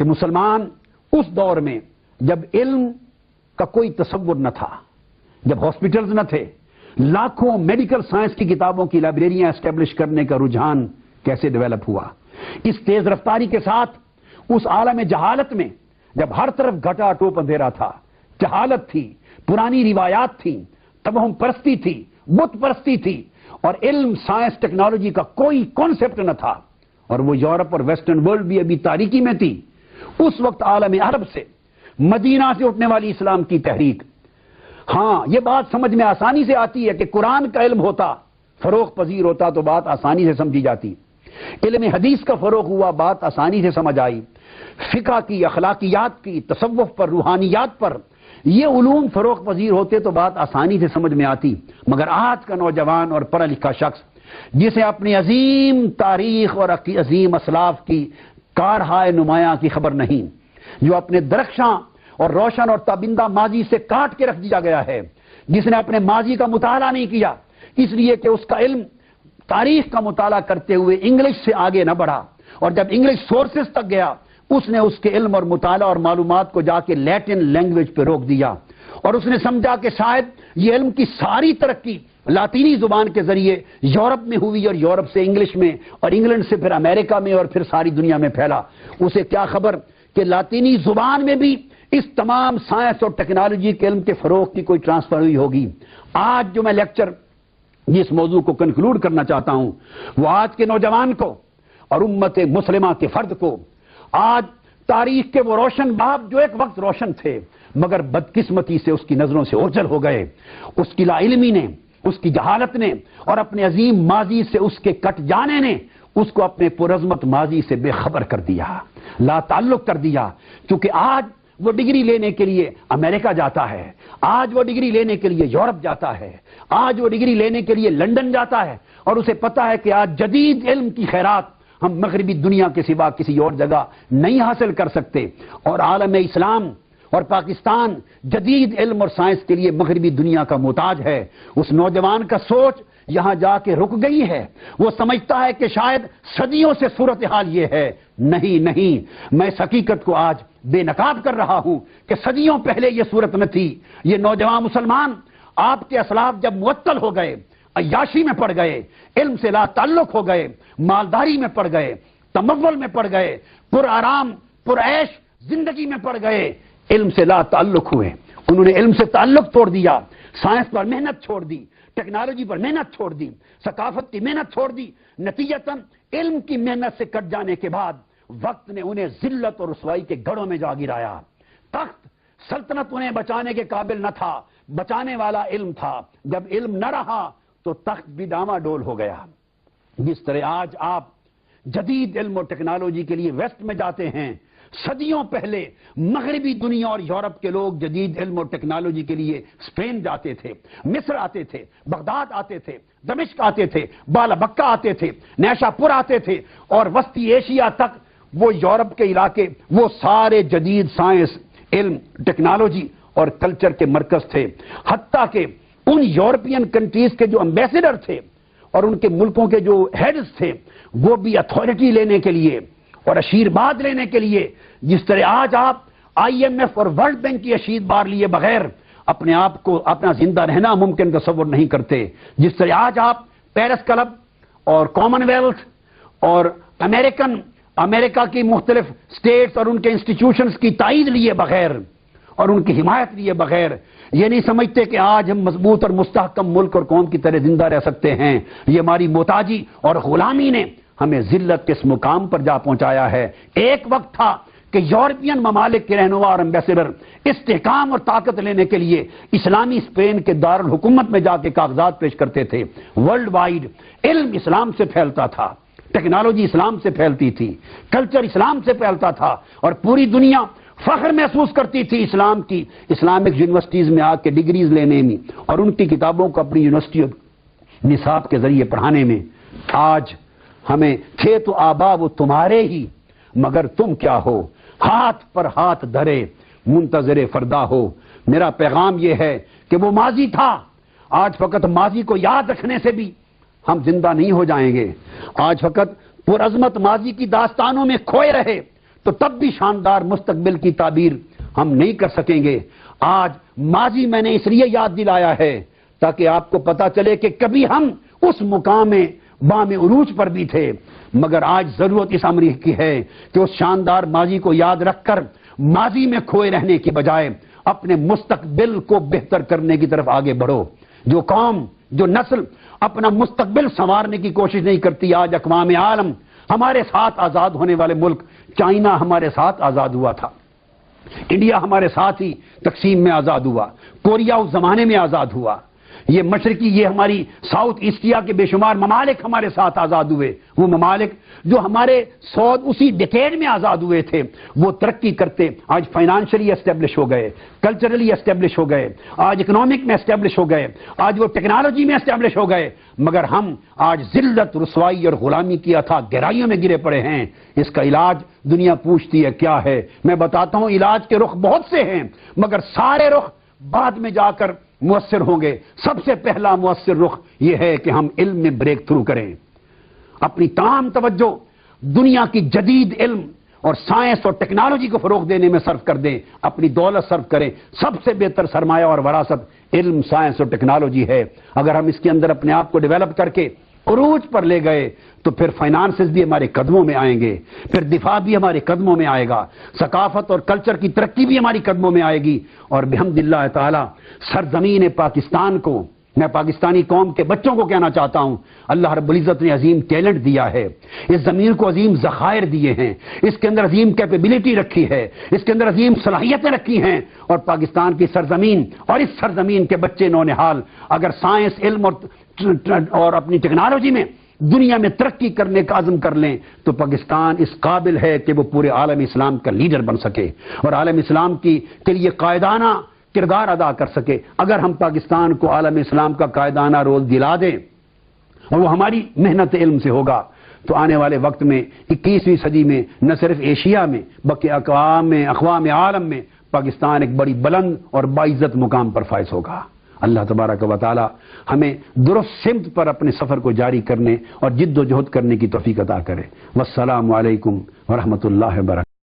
کہ مسلمان اس دور میں جب علم کا کوئی تصور نہ تھا، جب ہاسپٹلز نہ تھے، لاکھوں میڈیکل سائنس کی کتابوں کی لائبریریاں اسٹیبلش کرنے کا رجحان کیسے ڈیولپ ہوا، اس تیز رفتاری کے ساتھ اس عالم جہالت میں جب ہر طرف گھٹا ٹوپ اندھیرا تھا، جہالت تھی، پرانی روایات تھیں، توہم پرستی تھی، بت پرستی تھی، اور علم سائنس ٹیکنالوجی کا کوئی کانسیپٹ نہ تھا، اور وہ یورپ اور ویسٹرن ورلڈ بھی ابھی تاریکی میں تھی، اس وقت عالم عرب سے، مدینہ سے اٹھنے والی اسلام کی تحریک. ہاں یہ بات سمجھ میں آسانی سے آتی ہے کہ قرآن کا علم ہوتا، فروغ پذیر ہوتا تو بات آسانی سے سمجھی جاتی. علم حدیث کا فروغ ہوا، بات آسانی سے سمجھ آئی. فقہ کی، اخلاقیات کی، تصوف پر، روحانیات پر یہ علوم فروغ پذیر ہوتے تو بات آسانی سے سمجھ میں آتی. مگر آج کا نوجوان اور پڑھا لکھا شخص جسے اپنی عظیم تاریخ اور عظیم اسلاف کی کارہائے نمایاں کی خبر نہیں، جو اپنے درخشاں اور روشن اور تابندہ ماضی سے کاٹ کے رکھ دیا گیا ہے، جس نے اپنے ماضی کا مطالعہ نہیں کیا اس لیے کہ اس کا علم تاریخ کا مطالعہ کرتے ہوئے انگلش سے آگے نہ بڑھا، اور جب انگلش سورسز تک گیا اس نے اس کے علم اور مطالعہ اور معلومات کو جا کے لیٹن لینگویج پہ روک دیا، اور اس نے سمجھا کہ شاید یہ علم کی ساری ترقی لاطینی زبان کے ذریعے یورپ میں ہوئی، اور یورپ سے انگلش میں، اور انگلینڈ سے پھر امریکہ میں، اور پھر ساری دنیا میں پھیلا. اسے کیا خبر کہ لاطینی زبان میں بھی اس تمام سائنس اور ٹیکنالوجی کے علم کے فروغ کی کوئی ٹرانسفر ہوئی ہوگی. آج جو میں لیکچر جس موضوع کو کنکلوڈ کرنا چاہتا ہوں وہ آج کے نوجوان کو اور امت مسلمہ کے فرد کو، آج تاریخ کے وہ روشن باب جو ایک وقت روشن تھے مگر بدقسمتی سے اس کی نظروں سے اوجھل ہو گئے، اس کی لا علمی نے، اس کی جہالت نے، اور اپنے عظیم ماضی سے اس کے کٹ جانے نے اس کو اپنے پرعظمت ماضی سے بے خبر کر دیا، لا تعلق کر دیا. کیونکہ آج وہ ڈگری لینے کے لیے امریکہ جاتا ہے، آج وہ ڈگری لینے کے لیے یورپ جاتا ہے، آج وہ ڈگری لینے کے لیے لندن جاتا ہے، اور اسے پتا ہے کہ آج جدید علم کی خیرات ہم مغربی دنیا کے سوا کسی اور جگہ نہیں حاصل کر سکتے. اور عالم اسلام اور پاکستان جدید علم اور سائنس کے لیے مغربی دنیا کا محتاج ہے. اس نوجوان کا سوچ یہاں جا کے رک گئی ہے. وہ سمجھتا ہے کہ شاید صدیوں سے صورتحال یہ ہے. نہیں، میں اس حقیقت کو آج بے نقاب کر رہا ہوں کہ صدیوں پہلے یہ صورت نہ تھی. یہ نوجوان مسلمان آپ کے اسلاف جب معطل ہو گئے، عیاشی میں پڑ گئے، علم سے لا تعلق ہو گئے، مالداری میں پڑ گئے، تمول میں پڑ گئے، پر آرام پر عیش زندگی میں پڑ گئے، علم سے لا تعلق ہوئے. انہوں نے علم سے تعلق توڑ دیا، سائنس پر محنت چھوڑ دی، ٹیکنالوجی پر محنت چھوڑ دی، ثقافت کی محنت چھوڑ دی. نتیجتاً علم کی محنت سے کٹ جانے کے بعد وقت نے انہیں ذلت اور رسوائی کے گڑھوں میں جا گرایا. تخت سلطنت انہیں بچانے کے قابل نہ تھا، بچانے والا علم تھا. جب علم نہ رہا تو تخت بھی ڈاما ڈول ہو گیا. جس طرح آج آپ جدید علم اور ٹیکنالوجی کے لیے ویسٹ میں جاتے ہیں، صدیوں پہلے مغربی دنیا اور یورپ کے لوگ جدید علم اور ٹیکنالوجی کے لیے اسپین جاتے تھے، مصر آتے تھے، بغداد آتے تھے، دمشق آتے تھے، بالا بکہ آتے تھے، نیشا پور آتے تھے، اور وسطی ایشیا تک وہ یورپ کے علاقے وہ سارے جدید سائنس، علم، ٹیکنالوجی اور کلچر کے مرکز تھے. حتیٰ کہ ان یورپین کنٹریز کے جو امبیسڈر تھے اور ان کے ملکوں کے جو ہیڈز تھے وہ بھی اتھارٹی لینے کے لیے اور آشیرواد لینے کے لیے، جس طرح آج آپ IMF اور ورلڈ بینک کی آشیرواد لیے بغیر اپنے آپ کو اپنا زندہ رہنا ممکن تصور نہیں کرتے. جس طرح آج آپ پیرس کلب اور کامن ویلتھ اور امریکہ کی مختلف سٹیٹس اور ان کے انسٹیٹیوشنز کی تائید لیے بغیر اور ان کی حمایت لیے بغیر یہ نہیں سمجھتے کہ آج ہم مضبوط اور مستحکم ملک اور قوم کی طرح زندہ رہ سکتے ہیں. یہ ہماری محتاجی اور غلامی نے ہمیں ذلت کے اس مقام پر جا پہنچایا ہے. ایک وقت تھا کہ یورپین ممالک کے رہنما اور امبیسڈر استحکام اور طاقت لینے کے لیے اسلامی اسپین کے دارالحکومت میں جا کے کاغذات پیش کرتے تھے. ورلڈ وائڈ علم اسلام سے پھیلتا تھا، ٹیکنالوجی اسلام سے پھیلتی تھی، کلچر اسلام سے پھیلتا تھا، اور پوری دنیا فخر محسوس کرتی تھی اسلام کی اسلامک یونیورسٹیز میں آ کے ڈگریز لینے میں اور ان کی کتابوں کو اپنی یونیورسٹی نصاب کے ذریعے پڑھانے میں. آج ہمیں تھے تو آبا وہ تمہارے ہی، مگر تم کیا ہو، ہاتھ پر ہاتھ دھرے منتظر فردا ہو. میرا پیغام یہ ہے کہ وہ ماضی تھا، آج فقط ماضی کو یاد رکھنے سے بھی ہم زندہ نہیں ہو جائیں گے. آج فقط پرعظمت ماضی کی داستانوں میں کھوئے رہے تو تب بھی شاندار مستقبل کی تعبیر ہم نہیں کر سکیں گے۔ آج ماضی میں نے اس لیے یاد دلایا ہے تاکہ آپ کو پتا چلے کہ کبھی ہم اس مقام بام عروج پر بھی تھے، مگر آج ضرورت اس امر کی ہے کہ اس شاندار ماضی کو یاد رکھ کر ماضی میں کھوئے رہنے کی بجائے اپنے مستقبل کو بہتر کرنے کی طرف آگے بڑھو۔ جو قوم، جو نسل اپنا مستقبل سنوارنے کی کوشش نہیں کرتی، آج اقوام عالم، ہمارے ساتھ آزاد ہونے والے ملک، چائنا ہمارے ساتھ آزاد ہوا تھا، انڈیا ہمارے ساتھ ہی تقسیم میں آزاد ہوا، کوریا اس زمانے میں آزاد ہوا، یہ مشرقی، یہ ہماری ساؤتھ ایشیا کے بے شمار ممالک ہمارے ساتھ آزاد ہوئے۔ وہ ممالک جو ہمارے اسی ڈیکیڈ میں آزاد ہوئے تھے، وہ ترقی کرتے آج فائنانشلی اسٹیبلش ہو گئے، کلچرلی اسٹیبلش ہو گئے، آج اکنامک میں اسٹیبلش ہو گئے، آج وہ ٹیکنالوجی میں اسٹیبلش ہو گئے، مگر ہم آج ذلت، رسوائی اور غلامی کی اتھاہ گہرائیوں میں گرے پڑے ہیں۔ اس کا علاج دنیا پوچھتی ہے کیا ہے؟ میں بتاتا ہوں، علاج کے رخ بہت سے ہیں، مگر سارے رخ بعد میں جا کر مؤثر ہوں گے۔ سب سے پہلا مؤثر رخ یہ ہے کہ ہم علم میں بریک تھرو کریں، اپنی تمام توجہ دنیا کی جدید علم اور سائنس اور ٹیکنالوجی کو فروغ دینے میں صرف کر دیں، اپنی دولت صرف کریں۔ سب سے بہتر سرمایہ اور وراثت علم، سائنس اور ٹیکنالوجی ہے۔ اگر ہم اس کے اندر اپنے آپ کو ڈیولپ کر کے عروج پر لے گئے تو پھر فائنانسز بھی ہمارے قدموں میں آئیں گے، پھر دفاع بھی ہمارے قدموں میں آئے گا، ثقافت اور کلچر کی ترقی بھی ہماری قدموں میں آئے گی، اور بحمد اللہ تعالی سرزمین پاکستان کو، میں پاکستانی قوم کے بچوں کو کہنا چاہتا ہوں، اللہ رب العزت نے عظیم ٹیلنٹ دیا ہے، اس زمین کو عظیم ذخائر دیے ہیں، اس کے اندر عظیم کیپیبلٹی رکھی ہے، اس کے اندر عظیم صلاحیتیں رکھی ہیں، اور پاکستان کی سرزمین اور اس سرزمین کے بچے نونہال اگر سائنس، علم اور اپنی ٹیکنالوجی میں دنیا میں ترقی کرنے کا عزم کر لیں تو پاکستان اس قابل ہے کہ وہ پورے عالم اسلام کا لیڈر بن سکے اور عالم اسلام کے لیے قائدانہ کردار ادا کر سکے۔ اگر ہم پاکستان کو عالم اسلام کا قائدانہ رول دلا دیں اور وہ ہماری محنت علم سے ہوگا تو آنے والے وقت میں 21ویں صدی میں نہ صرف ایشیا میں بلکہ اقوام عالم میں پاکستان ایک بڑی بلند اور باعزت مقام پر فائز ہوگا۔ اللہ تبارک و تعالی ہمیں درست سمت پر اپنے سفر کو جاری کرنے اور جد و جہد کرنے کی توفیق عطا کرے۔ والسلام علیکم ورحمۃ اللہ وبرکاتہ۔